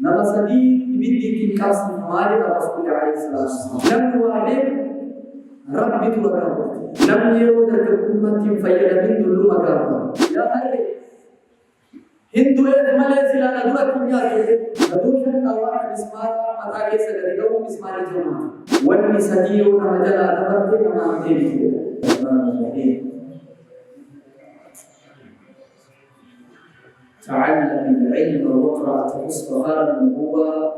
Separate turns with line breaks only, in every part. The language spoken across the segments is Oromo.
نما سديد بدي كنكاس مالي رسول عليه الصلاة والسلام لم يوالد ربي تورا لم يرود الأمة فيلا من دلوا مقام يا أخي هندو ماليزيا لا ندور كمية ندوشن أوان بسمارا متاعي سكريدو بسمارا جماعة والنسديو نمجلا دبرت نمان تيجي تعلم العلم واقرأ تصفها النبوة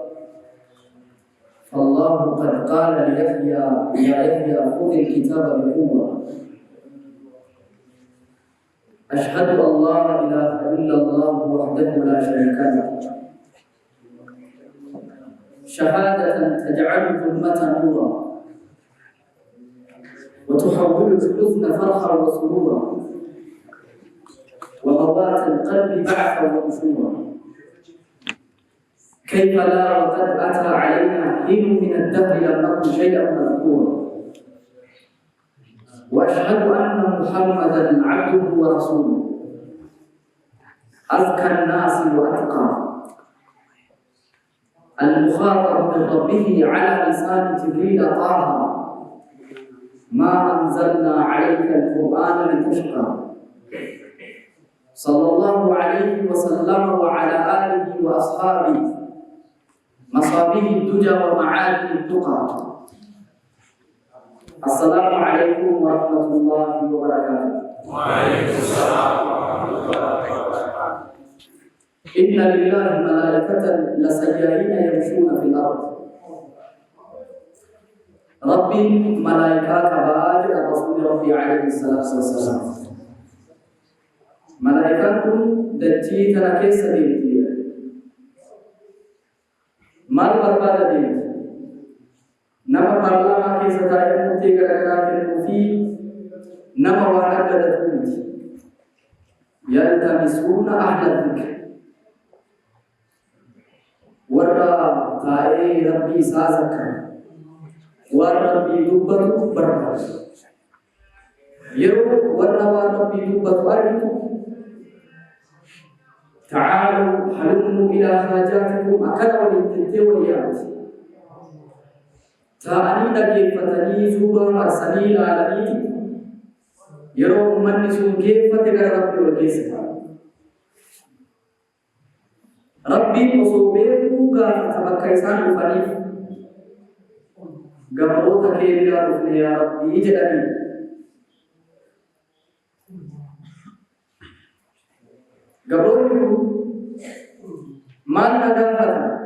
فالله قد قال ليحيى يا يحيى خذ الكتاب بقوة أشهد أن لا إله إلا الله وحده لا شريك له شهادة تجعل الظلمة نورا وتحول الحزن فرحا وسرورا وموات القلب بعثا ونشورا كيف لا وقد أتى علينا حين من الدهر لم نكن شيئا مذكورا وأشهد أن محمدا عبده ورسوله أزكى الناس وأتقى المخاطب من ربه على لسان جبريل طه ما أنزلنا عليك القرآن لتشقى صلى الله عليه وسلم وعلى آله وأصحابه مصابيح الدجى ومعادن التقى السلام عليكم ورحمة الله وبركاته.
وعليكم السلام ورحمة الله وبركاته.
إن لله ملائكة لسيارين يمشون في الأرض. ربي ملائكة كباج الرسول ربي عليه الصلاة والسلام. ملائكة دجي تنكيس دينتي. مال برباد دينتي. نما برلما كيس دائم متي غرغرا كنوفي نما وانا غدتومتي. يلتمسون أهل الذكر. ورّا تائي ربي سازكا ورّبي دبّتو برّا يرو ورّا ربي دبّتو أرجتو تعالوا حلموا إلى حاجاتكم أكدا ولنتنتي وليات تاني دقي فتني زوبا مرسني لالنيتي يرو من نسون كيف فتغر ربي وكيسا ربي وصوبه غافة بكيسان وفنيف غبروتا كيبيا رفني يا ربي جدني غبروتا مان غافة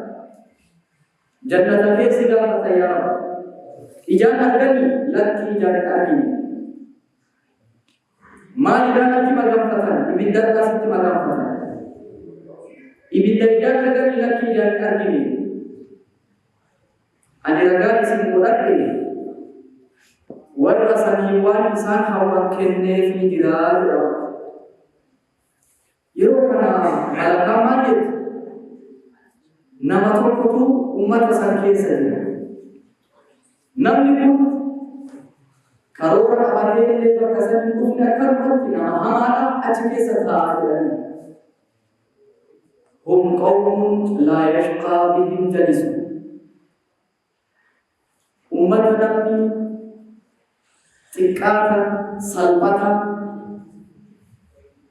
جنة كيسي غافة يا رب إجان أرغني لكي إجان أرغني مان إجان أرغني غافة إبدان ناسي غافة ibidda ijaan agar laki ijaan argine ani ragaa isin godhadhe warra samiiwwan isaan hawwan kenneefii jiraa jedhama yeroo kana malakaa maal jettu nama tokkotu ummata san keessa jira namni kun karoora qabatee illee bakka san hin dhufne akkanumatti nama hamaadha achi keessa taa'aa jedhani هم قوم لا يشقى بهم جلسوا أمتنا تكاتا سلبتا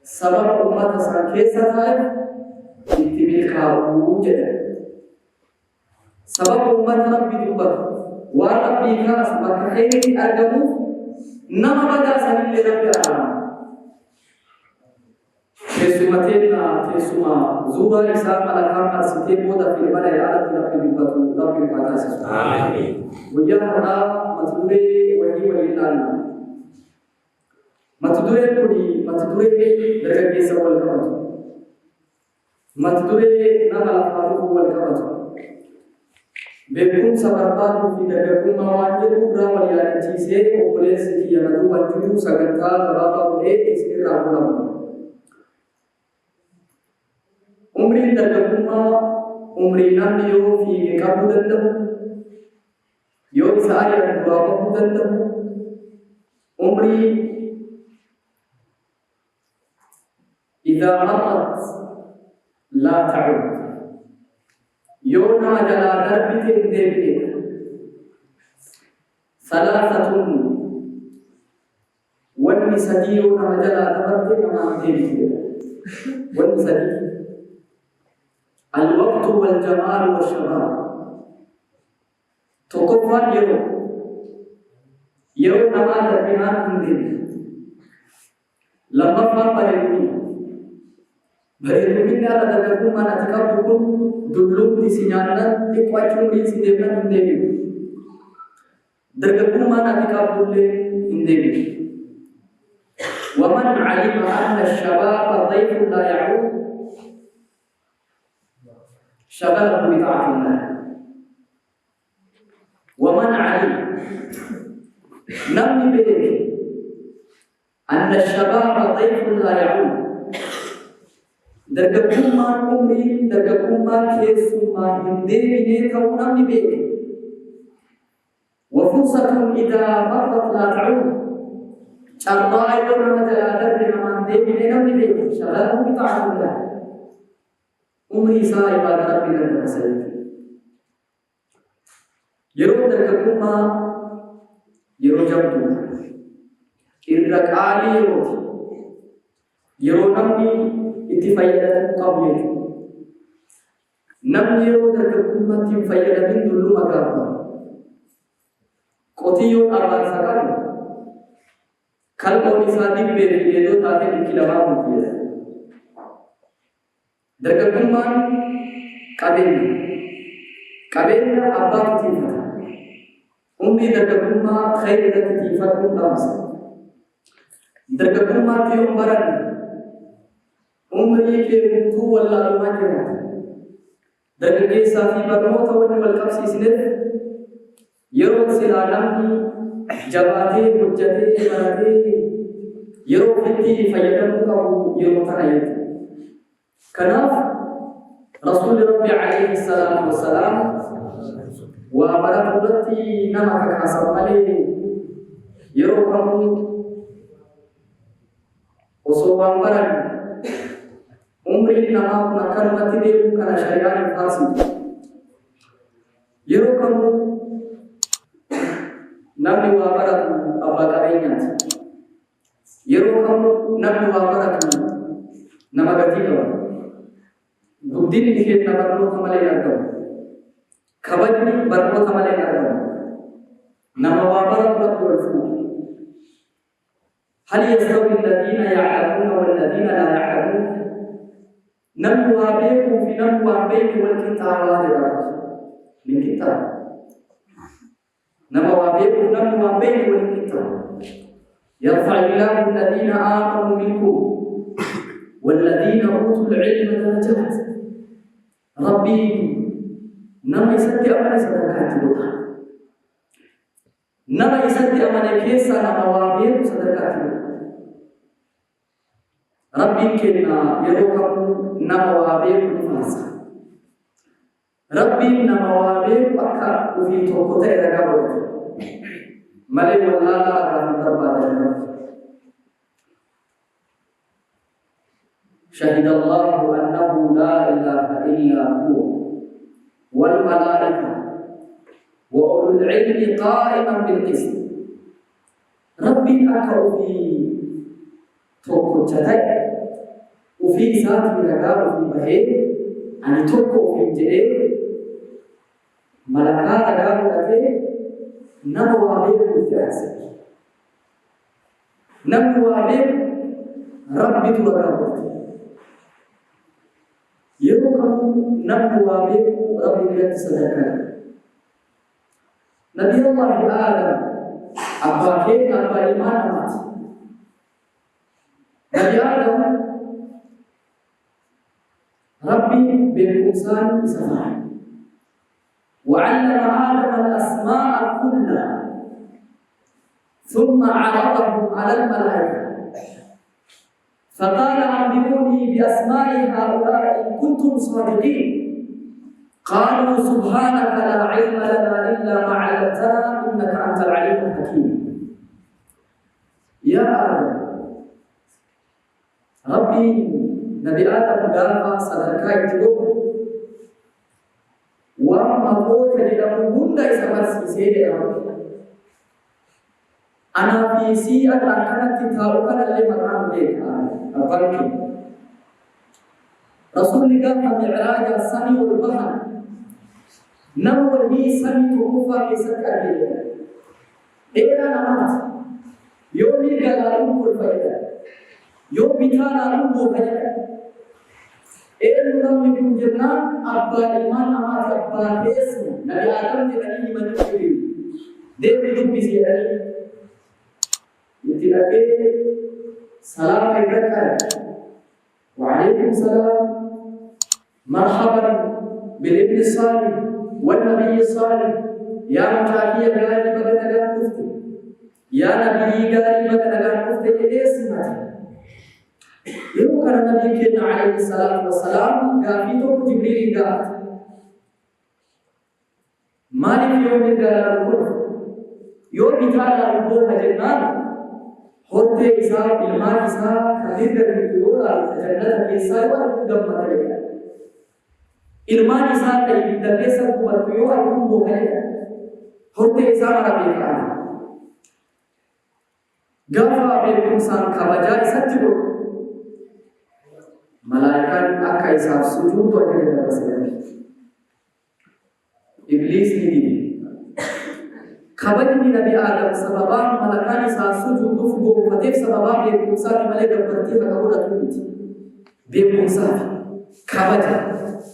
سبب أمتا سنكيسة اتبقى وجدا سبب أمتا ربي دبت وربي كاس بكخير أرجمو نما بدا سنين لربي أرام Kesumatina kesuma zuba isa malakam arsite boda filmana ya arati rabbi bibatu rabbi batasi amin wajah hada matdure wahi walilan matdure kudi matdure darage sawal kabatu matdure namala faru wal kabatu bekum sabarpatu fi dagakum mawajidu rawaliya chise opules ki yanadu wajidu saganta baba bude isir rahula umri dargagumma umri namni yoo fiige qabuu danda'u yoo isa ari'an duraa bahuu danda'u umri idhaa marrat laa ta'ud يوم جلا دربت ديبني ثلاثة والنسدي يوم جلا دربت نما ديبني والنسدي الوقت والجمال والشباب تقفل يوم نما دربنا ديبني لما فاق Berilmu ala dagaku mana jika pun dulu di sinyalnya dikuacung di sini indebi. Dagaku mana jika boleh indebi. Waman alim anna syabab dhaifun la ya'ud syabab bita'atillah. Waman alim namni bedeki anna syabab dhaifun la ya'ud dargagummaan umriin dargagummaa keessummaa hin deebinee ta'uu namni beeke wafursatun idaa marrat laa ta'uud carraa yoo nama jalaa darbe namaan deebinee namni beeke shaghalahu bita'atillah umrii isaa ibaada rabbii dandamasa yeroo dargagummaa yeroo jabduu irra qaalii yerooti yeroo namni itti fayyadamu qabu jechuudha. Namni yeroo dargaggummaatti hin fayyadamin dulluma gaafa qotiyyoon abaarsa qabu kalqoon isaa dibbee fi dheedoo taatee dhikki lamaa murteessa. Dargaggummaan qabeenya abbaatu tiifata. Umrii dargaggummaa khayri irratti tiifachuun dhaamsa. Dargaggummaatti yoo baranne umrii kee guutuu wallaalumaa jiraata. Dargaggeessaa fi barnoota wanni wal qabsiisneef yeroo silaa namni jabaatee hojjatee baratee yeroo ofitti fayyadamuu qabu yeroo tana jechuudha. Kanaaf Rasuulli Rabbi alayhi salaatu wassalaam waa baratu irratti nama kakaasan malee yeroo kamuu osoo waan baranne umriin namaa kun akkanumatti deemuu kana shari'aan hin faarsitu. Yeroo kamuu namni waa baratu abbaa qabeenyaati. Yeroo kamuu namni waa baratu nama gatii qaba. Guddinni kenna barnoota malee hin argamu. Kabajni barnoota malee hin argamu. Nama waa baratu rabbi wal fuudhu. هل يستوي الذين يعلمون والذين لا يعلمون؟ نموا بيكم في نموا بيك والكتاب واجب من كتاب نموا بيكم نموا بيك والكتاب يرفع الله الذين آمنوا منكم والذين أوتوا العلم درجات ربي نما يسدي أمانة صدقات الله نما يسدي أمانة كيسا نموا بيكم صدقات الله Rabbiin kenna yeroo kamuu nama waa beeku ni faasa. Rabbiin nama waa beeku akka ofii tokko ta'e ragaa godhate malee wallaalaa irraa hin barbaadan. شهد الله أنه لا إله إلا هو والملائكة وأولو العلم قائما بالقسط. ربي أكره في توكو جتاي وفي ساتي رجال وفي بهير أنا توكو في جئ ملكا رجال وتي نمو عبيد التأسي نمو عبيد ربي تبارك يوكم نمو عبيد ربي بيت صدقة نبي الله آدم أبا كين أبا إيمان مات نبي آدم ربي بالإنسان إسماعيل وعلم آدم الأسماء كلها ثم عرضهم على الملائكة فقال أنبئوني بأسماء هؤلاء إن كنتم صادقين قالوا سبحانك لا علم لنا إلا ما علمتنا إنك أنت العليم الحكيم. يا آدم ربي نبي آدم قال صدركا يتقب وما قوت لهم إسا مرسيسي أنا في سيئة كانت تتاوكنا اللي مقام بيك أبرك رسول الله معراج السمي والبحر نمو لي سمي توقفا كيسك أجل إيرا نمات يومي قلالهم كل فايدة يوم بيتانا نمو فايدة إيرا نمو جنان أبا إيمان نمات أبا بيسم نبي آدم تغني من يكبير دي بدو بيزيدني يتلقى سلام عليكم وعليكم السلام مرحبا بالابن الصالح والنبي الصالح يا متاكي غالي بدنا مفتي يا نبي غالي بدنا مفتي اسمع يوم كان النبي كنا عليه الصلاه والسلام غافيتو جبريل غات مالك يوم القيامه يوم بيتانا ربو هجنان होते इसाब इल्मा इसाब खरीद करके जोड़ा जन्नत के सारे दम मरेगा इल्मा इसाब के इद्दे सब को बतयो और तुम वो है होते इसाब आ बेकार गफा बेकुम सान का बजाय सच को मलाइका अका इसाब सुजूद तो है बस इब्लीस ने दी खबर में नबी आदम सबबा मलकानी सासुजुद दुफगो फतेह सबबा बेकुसा की मले गबरती हकबो रतुमिति बेकुसा खबर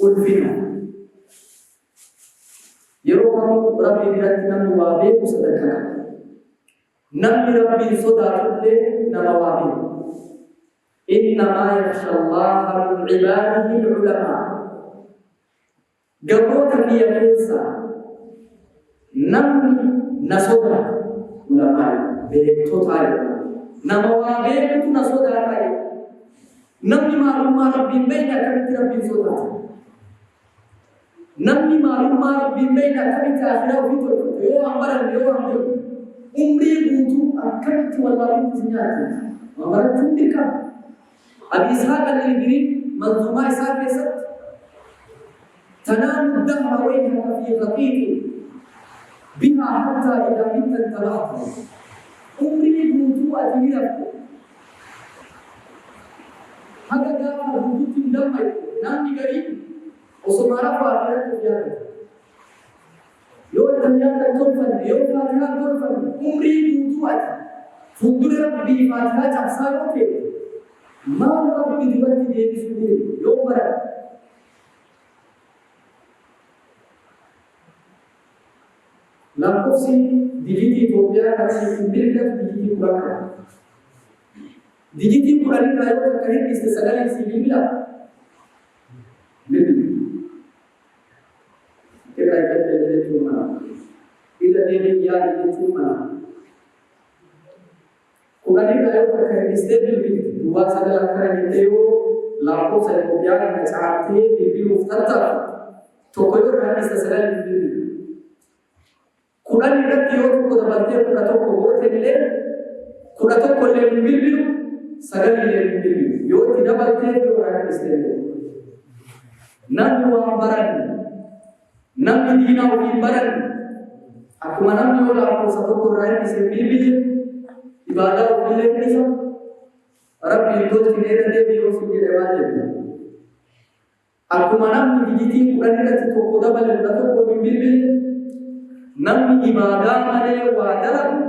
उल्फिना यरो हम रब्बी बिरतिना मुवाबे कुसदका नम रब्बी सुदातुल्ले नवाबे इन्नमा यखशल्लाह मिन इबादिही उलमा गबो तकिया केसा नम नसोदा ulama beektotaa nama waa beekutu na sodaataa namni maalummaa rabbiin beekne akkamitti rabbiin sodaata namni maalummaa rabbiin beekne akkamitti akhiraa ofii tolfata yoo waan baranne yoo waan beeku umrii guutuu akkamitti wallaaluutti si nyaate waan barachuun dirqama abi ishaaq al-ilbirii manzuumaa isaa keessatti tanaamu dahra wayhaka fi raqiiqin بها حتى إذا مت انتبهت أمري بوجوه أديرك هذا جاء وجود دم نام نجري وسمارا فاضل تجارة يوم الدنيا تطلفن يوم فاتحة تطلفن أمري بوجوه فندر ربي فاتحة جالسة ما ربي دبلت ديني سندري يوم برا lakkoofsi digitii Itoophiyaa kan bilbilatu digitii 10 digitii 10 irraa yoo akka hir'iste sagaleen si bilbila irraa gadda jechuun mana irra deebiin yaada jechuun mana 10 irraa yoo akka hir'iste bilbilti duwwaa sagal akkana jettee yoo lakkoofsa Itoophiyaa kana caartee bilbiluuf tattaafatu tokko yoo irraa hir'iste sagaleen bilbilu kudan irratti yoo tokko dabaltee kudha tokko goote illee kudha tokko illee bilbilu sagal illee bilbilu yoo itti dabaltee yoo hir'iste namni waan baranne namni diinaa ofii baranne akkuma namni yoo lakkoofsa tokko irraa hir'ise bilbile ibaadaa ofiillee hir'isa rabbiin tolchine irra deebi'ee ofii jedhe maal jedhu akkuma namni digitii kudhan irratti tokko dabale kudha tokko bilbile namni ibadaa malee waa dalagu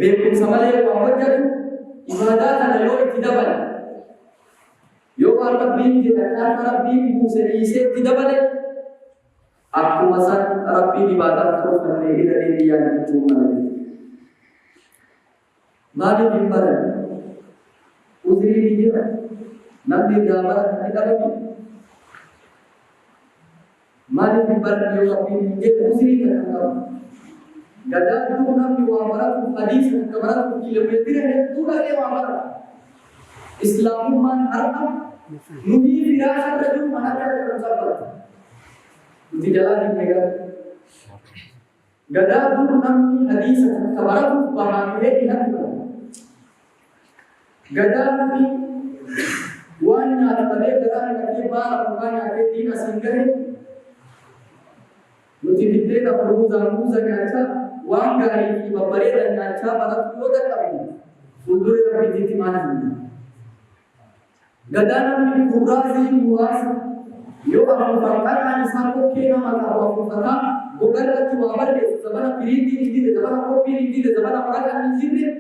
beekumsa malee waa hojjetu ibadaa kana yoo itti dabale yoo waan rabbiin jedha akka rabbiin buuse dhiisee itti dabale akkuma san rabbiin ibadaa tolfannee irra deebi'aa jechuu malee maaliif hin baranne uzrii ni jira namni gaabara kan hidhamani maaliif hin baranne yoo rabbiin hin jedhe uzrii kan qabu gadaaduu namni waa baratuuf hadiisa akka baratuuf kiiloomeetira hedduu dhaqee waa barata islaamummaan har'a nuyi firaasha irra jiru mana akka barata nuti jalaa dinne gadaaduu namni hadiisa akka baratuuf bahaatee dhihatti barata gadaaduu waan nyaata malee garaa naqee baala mukaa nyaatee diina siin gahe Seena muza nyaacha waan gaarii fi babbareeda nyaachaa baratu yoo dadhabu fuuldura rabbiitti maal hinna. Gadaa namni kurraasii muraasa yoo afuufan qal'aan isaa kokkee nama qabu afuufataa gogarratti waa barreessu zabana piriitiin hin jirre zabana koppiin hin jirre zabana waraqaan hin jirre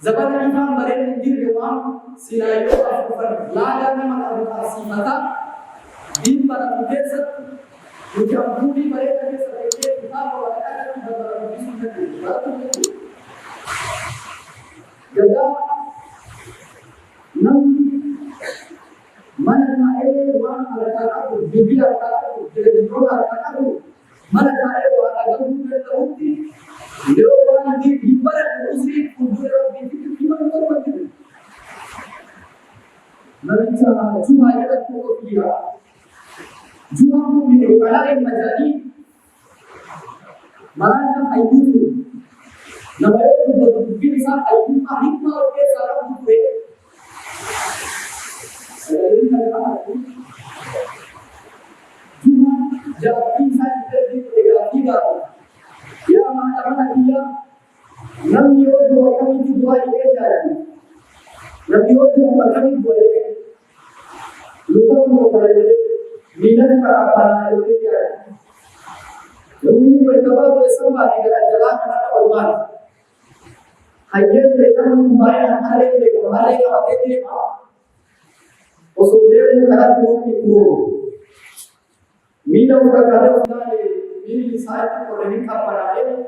zabana ifaan bareen hin jirre waan silaa yoo afuufan laagaa nama qabu taasifataa diin baratu keessatti nuti abduudii bareeda keessa ta'ee kitaaba waraqaadhaatti barbaadamuu dandeenyu. Gadaa namni mana taa'ee waan harkaa qabu, dubbii harkaa qabu, televiziyoona harkaa qabu, mana taa'ee waan dhagahuu danda'utti yoo waan hin baranne usrii fuuldura rabbiitti himan barbaadu. Namicha Jumaa jedhamu tokko jira. Jumaa kun biqilaa majaalii maraana hayyuutu nama yoo dubbatu dubbiin isaa hayyummaa hikmaa of keessaa qabu ture. Sagaleen kan qabu Jumaa jaartii isaa itti gaaffii gaafata. Yaa maadha mana biyyaa namni yoo du'u akkamitti du'aa jedhee jaallatu. Namni yoo du'u akkamitti du'aa jedhee luka du'aa jedhee Milan para itu dia. Demi berkebal bersama dengan jalan anak orang. Hanya mereka membayar hari apa dia. Osodeh muka tuh itu. Milan berkata orang ini saya tu orang kapal air.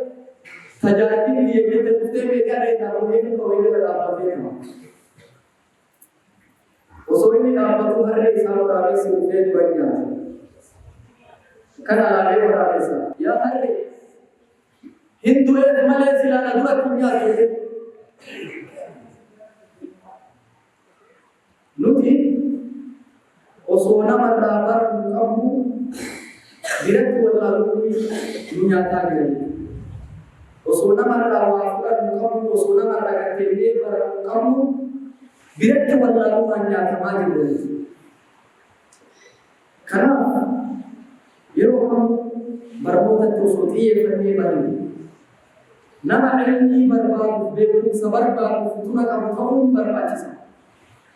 Sajati dia kita tu mereka ada orang itu kau ini berapa dia. Osoi nama tu hari sama orang semuanya banyak. Karena ada orang besar. Ya hari Hindu Malaysia nak dua dunia tu. Nuti osona matabar kamu direct lalu dunia tadi. Osona matabar kamu osona matabar kini kamu direct lalu banyak kemajuan itu. Karena Yero bermuda tersuti efirni bari. Nama ilmi berbau beku sabar beku futuna kamu kaum berbacisa.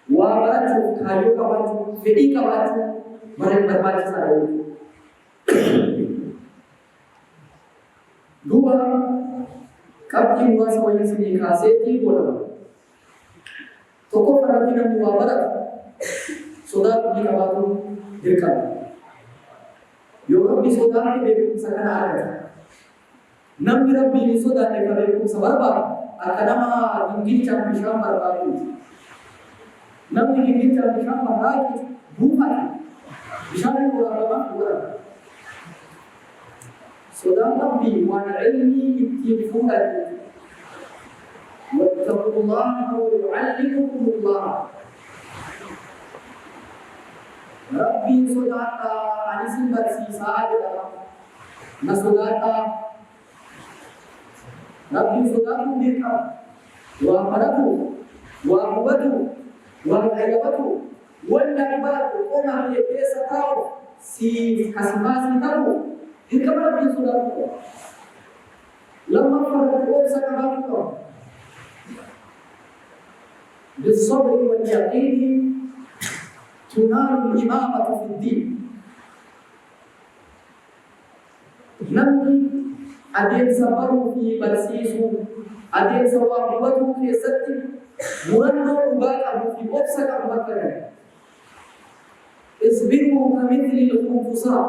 Wabaraju kayu kabaju fedi kabaju mereka berbacisa itu. Dua kapti muasa wajib sini kaseti bola. Toko perhatian dua barat. Sudah pergi kabaju dirkat. Yo Rabbi saudara ke beku sakana ada. Nam Rabbi saudara ke beku sabarba akadama dinggir cam bisham barbaru. Nam dinggir cam bisham barbaru bukan. Bisham itu orang bukan. Saudara Rabbi wa ilmi ittifulan. Wattaqullaha wa yu'allimukumullah. Rabbi saudara anisin bersisa adalah nasudata Rabbi saudara dirka wa maratu wa mubatu wa hayabatu wala ibadu ona yepesa tao si kasimasi tao dirka Rabbi saudara lamma faratu sakabatu bisabri wal yaqini تنال الإمامة في الدين. نمي أدين سبرو في برسيسو أدين سوابوتو في ستي مرنو أباك في أبسك أبكر اصبروا كمثل الخنفساء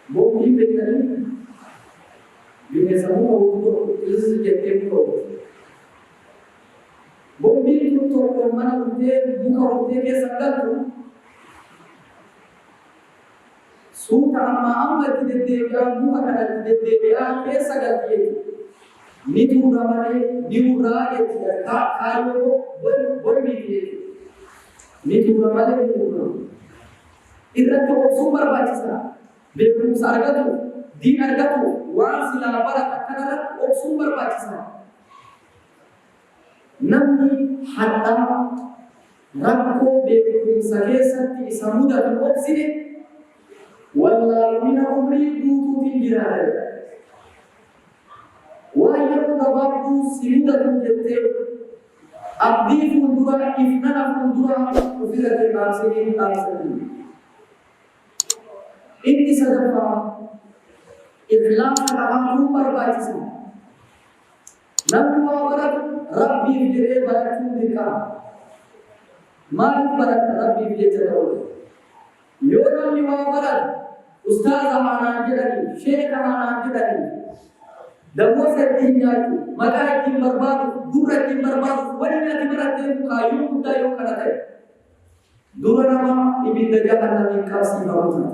بوكي بكري بنسموه وضوء إذ يتبقوا Bombi itu toko mana udah buka udah ke sangat tu, suka amma tidak dia buka kana tidak dia ke sangat dia, ni tu ramai ni urang itu kayu bombi dia, ni tu ramai ni urang, itu tu sumber bacisa, betul sarga tu, dinar tu, wang sila barat kana sumber bacisa. Namni hatta rakko beekumsa keessatti isa mudatu obsine wallaalumni عمري بوتو في الجرار وأيرو دبابو سيودة جتة أبدي فندورا إفنان فندورا وفيرة الأرسلين إني صدقا إخلاص رحمه برباجسا نبوا برد ربي فجري بركو ذكا مالك برد ربي فجري جدول يوم نبوا برد أستاذ أمانا جدني شيخ أمانا جدني دموس الدنيا مكان الدين برباد دور الدين برباد ولنا تمرت قايم دايو كنته دورنا ما إبن جهنم من كاسي بروتنا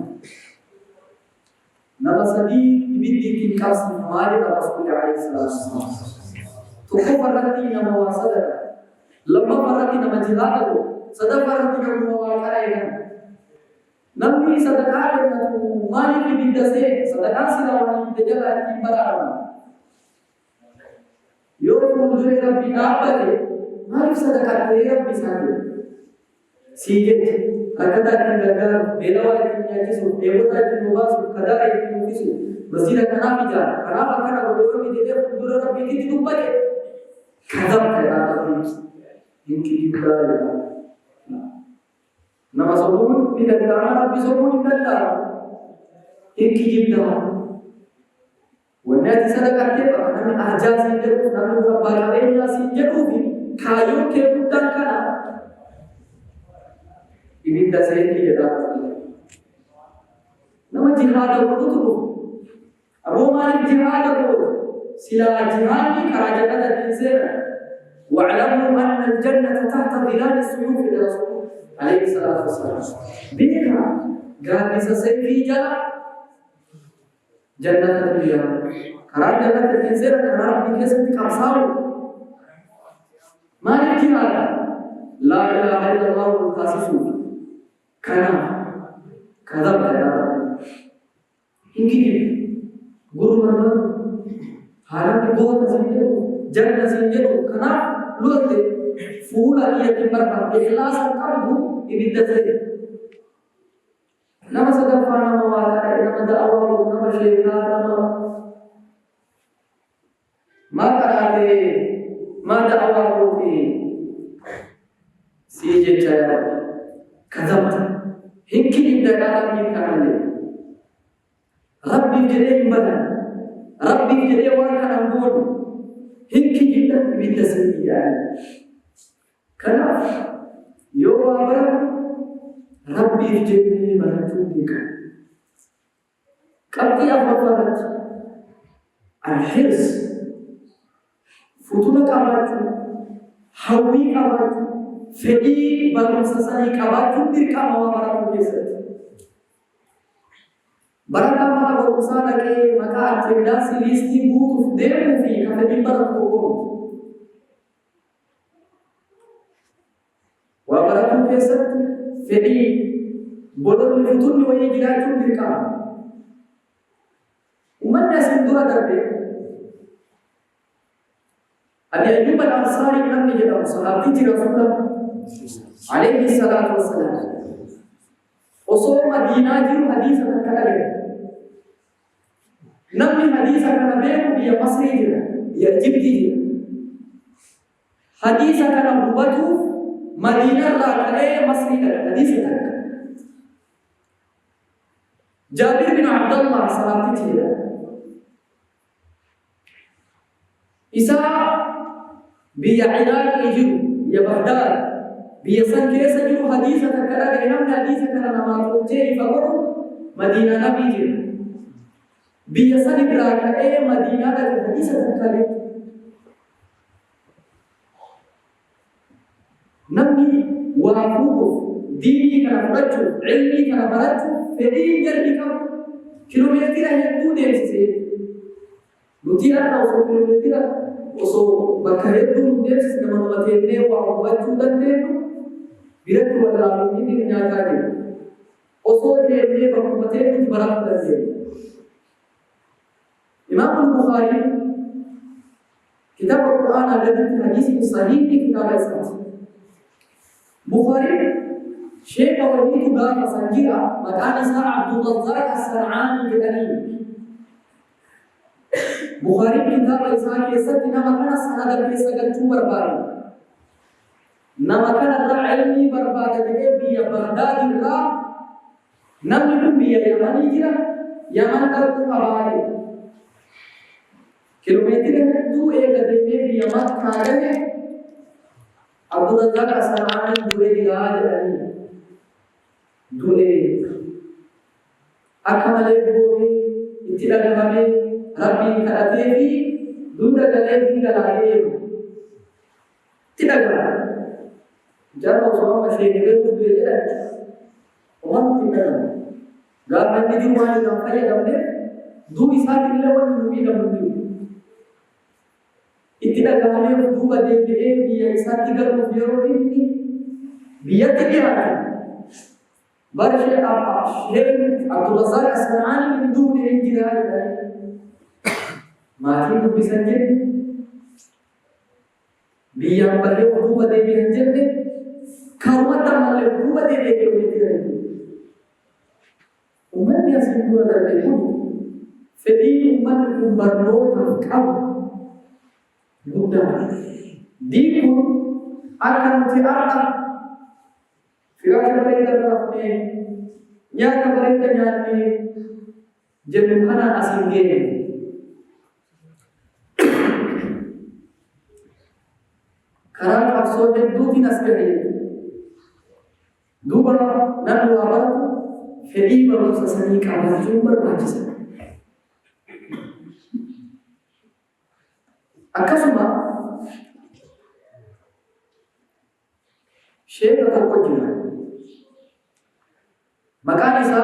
نبصدي إبن كاسي مالي رسول عليه الصلاة والسلام تكو فرتي نما واسدك لما فرتي نما جهاده صدق فرتي نما واقعين نمي صدقاء نتو مالي إبن دسه صدقاء سلام دجال الدين برابر يوم مدري ربي نابته ما يصدق عليه ربي سامي سيجت هكذا كنجار بيلوال كنياجسو بيوتا كنوباس كذا كنوفيسو مسجد كنا بيجا كنا بكرة بدور مدينة مدري ربي كذي تنبأ كذا كذا إنكي يبلا نما سبون بيدنا ربي سبون بيدنا إنكي يبلا والناس صدقة كيف أنا من أحجاز سنجرو نحن ربنا علينا سنجرو في كايو كيف تنكنا إبن دسين كذا نما جهاد بقولوا أبو مالك جهاد بقول سلا جهاد كراجة الإنسان واعلموا أن الجنة تحت ظلال السيوف الرسول عليه الصلاة والسلام بينها قال نسسي جلا جنة الدنيا كرار جنة الإنسان كرار بكسب كامساو ما نحكي هذا لا إله إلا الله والتاسيسون كنا كذب كذا إنكي غرو مرد هارم بوت سنجر جنة سنجر كنا لوت فولا يتمر إخلاص كاربو إبدته nama sedekah nama wakai nama dakwah nama syiar nama maka ada mada awal kopi siapa caya kazam hingkit dalam ini kanannya Rabbi jadi ibadah Rabbi jadi warga ambon hingkit dalam bida sendirian kenapa yo abang Rabbi jadi merantundikan. Kati apa barat? Al-hirs, futuna kabaju, hawi kabaju, fedi baru sasani kabaju dirka mawa barat biasa. Barat mana baru sana ke maka cerdas listi butuh demu fi kafedi barat tuh. Wa barat biasa. فدي بدل الفتون وهي جلاتهم بالكام ومن الناس يندور دربه أبي أيوب الأنصاري من يجد صحابي رسول الله عليه الصلاة والسلام وصور مدينة جرو حديثة كذا نمي حديثة كذا بيه بيا مصري جرا بيا جبتي جرا حديثة كذا مبتوف مدينة راكعة مصري حديث تك جابر بن عبد الله صحابي جدا إسا بيعراق يجو يا بغداد بيسن كيس يجو حديث تكرا غيرم حديث كنا نما توجه فقر مدينة نبي جدا بيسن راكعة مدينة حديث تكرا نمي وافوق ديني كنا فرجو علمي كنا فرجو فدين جربكم كيلومتر هيدو ديسي لوتي أنا وصل كيلومتر وصل بكهيدو ديسي نما نمتيني وعبادو دندينو بيرت ولا مين نياكاري وصل كيلومتر بكمتينو برا دندينو إمام البخاري كتاب القرآن الذي حديث صحيح كتاب الصحيح بخاري شيخ وليد قال سنجرا مكان اسمه عبد الرزاق الصنعاني الجدني بخاري كتاب إسحاق كيسات نما كان سند كيسات جتوا برباد نما كان العلمي برباد جدي بيا بغداد الرا نملك بيا يمني جرا يمن كرتو أباري किलोमीटर है तू एक गधे में भी यमत खा गए अब्दुल रज़ाक असनानी दुए दिलाज अली दुए अकमले बोले इतिला गवाने रब्बी करते भी दूर गले भी गलाए तिला गवा जब उसको मशीन के दुए ले और तिला गाने की जुबान ना खाया गमने दो इसा तिला वो नबी गमने इतना गाने दुआ दे के बिया इसा तिगर मुफिरो इतनी बिया तिगर बर्श आप शेख अब्दुल रज़ाक असनानी min duni इंजिराज माथी को बिसंजे बिया बल्ले दुआ दे के अंजने खरमता मल्ले दुआ दे के बिया उमर ने सिंदूर दर पे फदी उमर को बरनो कब Buddha dikun akan tiada firasat mereka terapne nyata mereka nyati jenukana asingge karena maksudnya dua tinas kehil dua dan dua abad fedi baru sesani kabar sumber bajis akasuma Syekh atau Qujra maka bisa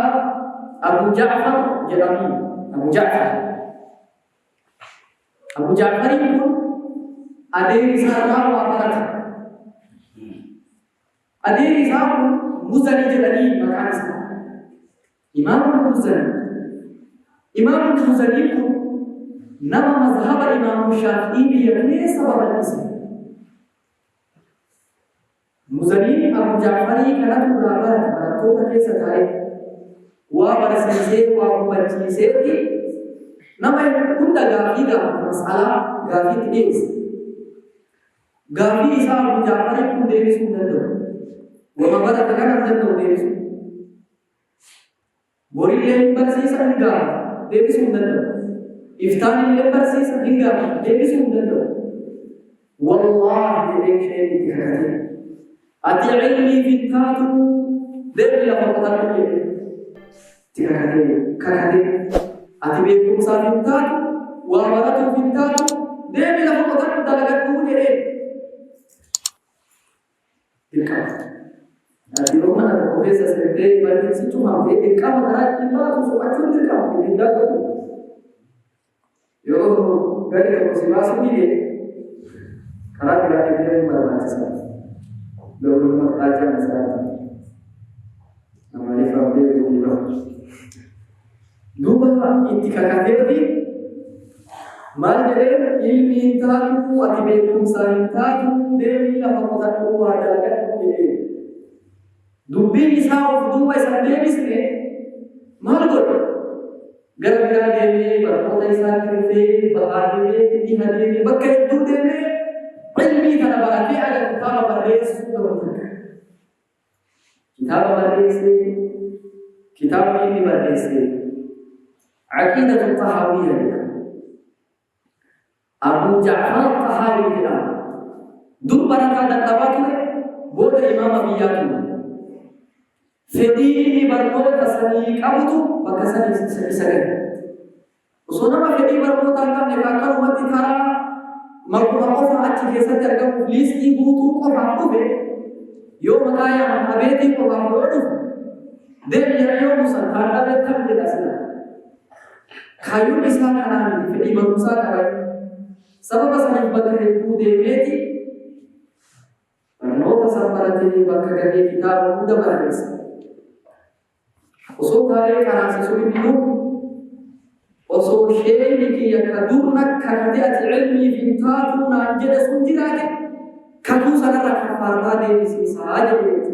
Abu Ja'far Jalami Abu Ja'far itu ada risala wabarat ada risala Muzani Jalani maka bisa Imam Muzani itu nama mazhab Imam Syafi'i yakni sabab al-Islam Muzani Abu Ja'fari kana tu berabar pada tu tak sedai wa barasise wa bacise ti nama unda gafi da masalah gafi tidis gafi isa Abu Ja'fari pun dewi sundando wa mabara kana sundando dewi bori le barsisa hingga dewi sundando iftani le barsisa hingga dewi sundando wallahi dewi shay dikhatir ati ilmi fitatu devi la fakatan ke tikakate ati be kumsa fitatu wa maratu fitatu devi la fakatan dalagat tu dere dilka ati romana ko besa sete bari si cuma de dilka magara kimba tu so achun dilka dinda ko yo gari ko sibasu dile kara dila ke be marwati Dulu aja masalah. Namanya Fabri Bukiro. Dua itika kateri, maljeler ilmi tahu, atibekum sahin tahu, dewi la fakotan kuwa dalagan kudiri. Dubbi misal dua isan dewi sini, malgor. Gara-gara dewi berkota isan kiri, bahagi dewi, hadiri, bakai itu dewi. علمي أنا بقى على كتاب الرئيس كتاب الرئيس كتاب علمي الرئيس عقيدة الطحاوية أبو جعفر الطحاوي كلام دور بركة التواتر بود إمام أبياتي فدي برموت سني كابتو بكسني سني وصلنا ما فدي برموت أنكم نفكر وقت ترى Malumah orang acih biasa tergabung list ibu tu orang tu be, yo makanya abedi orang bodoh, dan yo musan tanda betam di dasar. Kayu bisa kanan di barusa kayu, sebab asal ibadah itu debeti, nota samparati bakal jadi kita muda beres. Usuk kali karena sesuatu minum. وصو شيء كي يكدونك كهدئة علمي فينتاتون عن جد سنجراك كدو سنرى كفاردا دي بسي ساجة بيت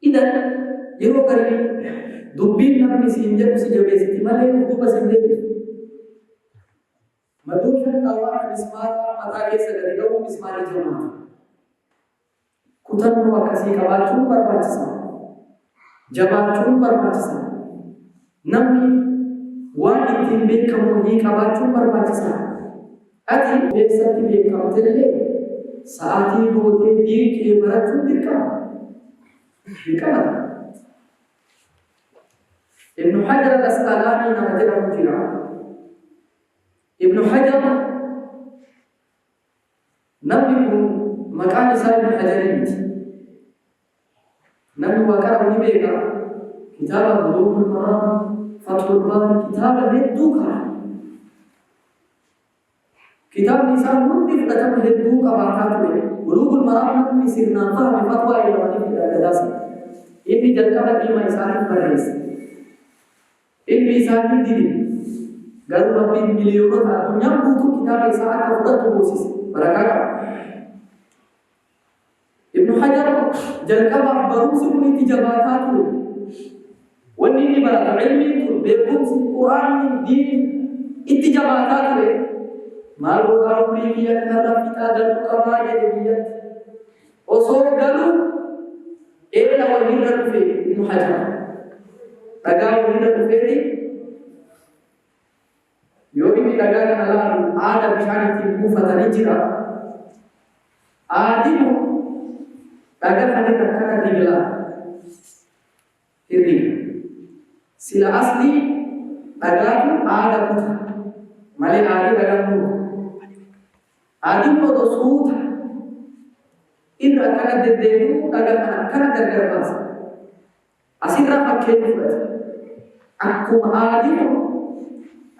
إذا يرو قريب دبين نمي سينجر سيجبه ستمالي ودوبا سينجر مدوشن أوان مسمارا متاكي سكريدو مسماري جماعة كتن وكسي كباچون برباچسا جباچون برباچسا نمي وان اتن بيكمو هي كباچون برباچسا أتي بيكساتي بيكم تلي ساعتي بوتي دين كي برچون بيكم ابن حجر الأسقلاني نمجر مجرى ابن حجر نبيكم مكان سائر ابن حجرين نبي وكار نبيك كتاب بلوغ المرام فتح الباري كتاب هدوكا كتاب نسان مندف أتم هدوكا باقاته بلوغ المرام نبي سرنا فهم فتوى إلى ونفق الأداسي إني جلقب إلما إساني فرهيس إني إساني ديدي قالوا ربي مليونات الدنيا بوتو كتاب إساني كفضت بوسيس بركاته ابن حجر جلقب بروس من تجاباته ونيني برات علمي بيقوم القرآن دين اتجاباته ما القرآن بريمية نرفتا قالوا كما يدبيت وصور قالوا إلا وهيرا في ابن حجر تقاو وهيرا في يومي تقاو نلان آدم بشاني تنبوفة نجرة آدم تقاو حدي تقاو رجلا الرجل سلا أصلي تقاو آدم مالي آدم تقاو آدم لو صوت إن أكان الدبيرو أكان أكان الدبيرباس أسيرا أكيد فلت أكو آدم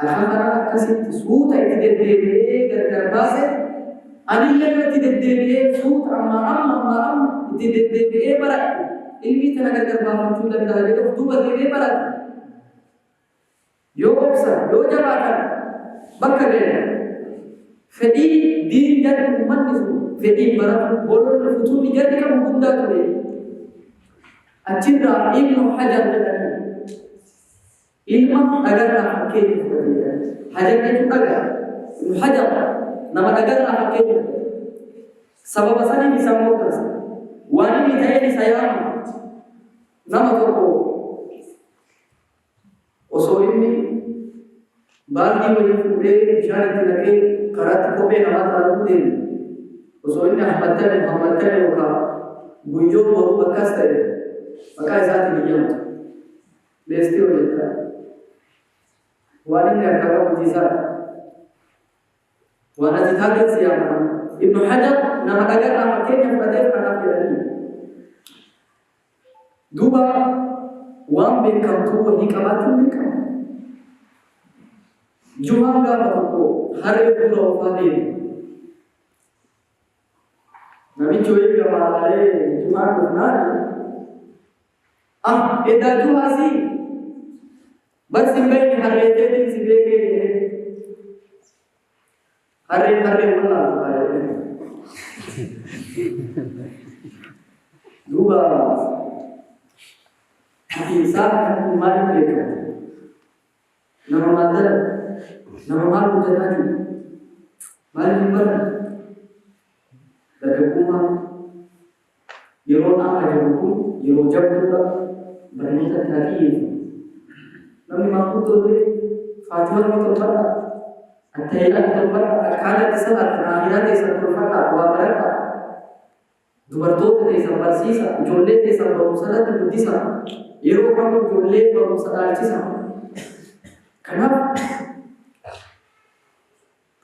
أخبرنا كسيت صوت الدبيرو الدبيرباس أنا اللي الدبيرو صوت أما الدبيرو برا إلمي تنا الدبيرباس شو ده ده تو بدبيرو برا يو أبصر يو جبارة بكرة فدي دين جد ممنزو فدي برا بولون الفتون جد كم بندا تولي أجنرا ابن حجر جدني ilmu agar nak pakai hajar itu agar hajar nama agar nak pakai sebab asal ini bisa mutas wani ini saya disayang nama toko oso ini bagi wajib kude bicara tidak karat kopi nama taruh deh oso ini Muhammad muka bunjo baru bekas tadi bekas saat ini yang besti wajib وأنا كذا مجزات وأنا جهاد سياق ابن حجر نما أجر نما كين يفتح كلام كلامي دوبا وام بكم تو هي كلام بكم جوان بتوكو هر يبلو فادي نبي جوي كمالة جوان بناري إذا جواسي बस सिंबे की हर रेते दिन सिंबे के लिए हर बोलना होता है दूबा इंसान हमारे लेकर नमाज उतना जो मारे number terkepuma yerona ajarukum yerojab juga berniat hati Nabi mampu tulis Fatihah itu berapa? At-Tahiyat itu berapa? Al-Qadah di salat, Al-Akhirat di salat berapa? Dua berapa? Dubartoota teessan barsiisa, ijoollee teessan barumsa guddisa, yeroo kamuu ijoollee barumsa dhaalchisa. Kanaaf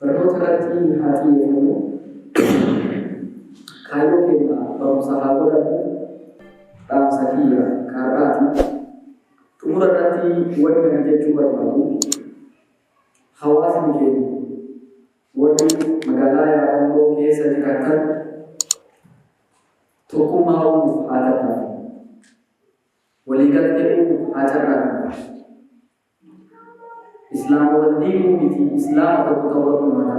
barnoota irratti haa xiyyeeffannu, kaayyoo keenya barumsa haa godhannu, dhaamsa kiyya kaarraati. Umur nanti wadi menjadi berbaru, hawas mungkin, wadi magala yang mau kisah dikatakan, toko mau ada tak, walikat itu ajaran, Islam wadiku itu Islam atau kota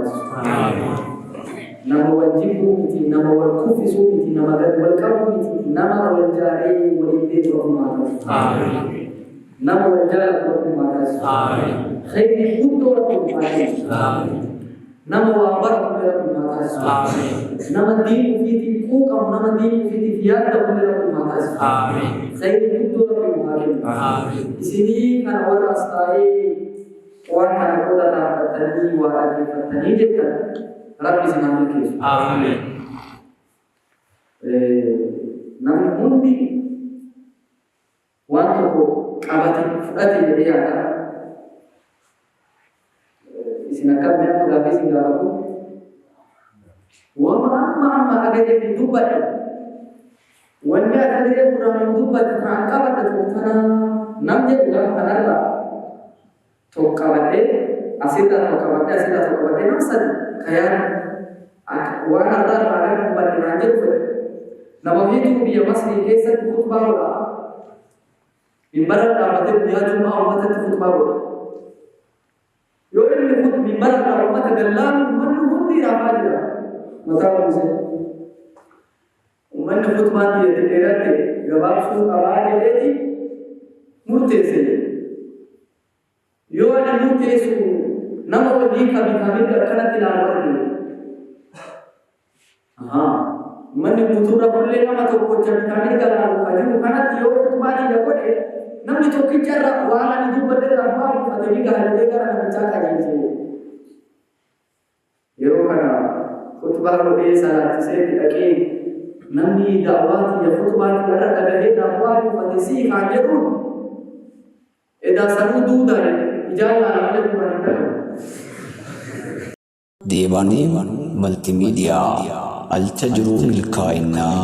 nama wal jibbuu miti, nama wal kuffisuu miti, nama gad wal qabuu miti, nama wal jaalee waliin beeku rabbumaa taasisu. Nama wal jaalatu rabbumaa taasisu. Khayri guddoo rabbumaa taasisu. Nama waa baratu rabbumaa taasisu. Nama diin ufiitiin quuqamu, nama diin ufiitiif yaadamu rabbumaa taasisu. Khayri guddoo rabbumaa kennu. Isinii kana warra as taa'ee waan kana qooda dhaabbatanii waa dhaggeeffatanii jettan Rabbi isin haa milkeessu. Amiin. Namni hundi waan tokko qabate fudhate jedhee yaada. Isin akka mi'a gaaffii isin gaafatu waan amma agaree fi dubbadhe wanni agaree fudhanii dubbate kan qabate tana nam jedhu gaafa kanarraa tokko qabadhee asirraa tokko qabadhee nam sadi kayaan waan adda addaa kan bal'inaan jedhu nama hedduu biyya Masrii keessatti khutbaa godha. Mimbara dhaabbatee guyyaa Jumaa uummatatti khutbaa godha. Yoo inni mimbara dhaabbatee uummata gallaan uummanni hundi raafaa jira. Mataa uwwisee uummanni khutbaan dheeratte gabaabsuu qabaa jedheeti murteesse. Yoo ani murteessu nama wajjin kabitaamiidha akkanatti ilaalu argina. Manni guutuudha kullee nama tokko kabitaamiidha ilaalu kajiru kanatti yoo khutbaatii godhe namni tokkicha irra waan ani dubbadhe irraa waan uffatanii gahalatee gara namichaa qajeelche. Yeroo kana khutbaa godhee salaachisee dhaqee namni daawwaatii ya khutbaatii irra dhagahee daawwaa uffate sii kaan jedhuun edaa sanuu duudaa
Deebanii Multimeediyaa Al Tajruu Milkaa'inaa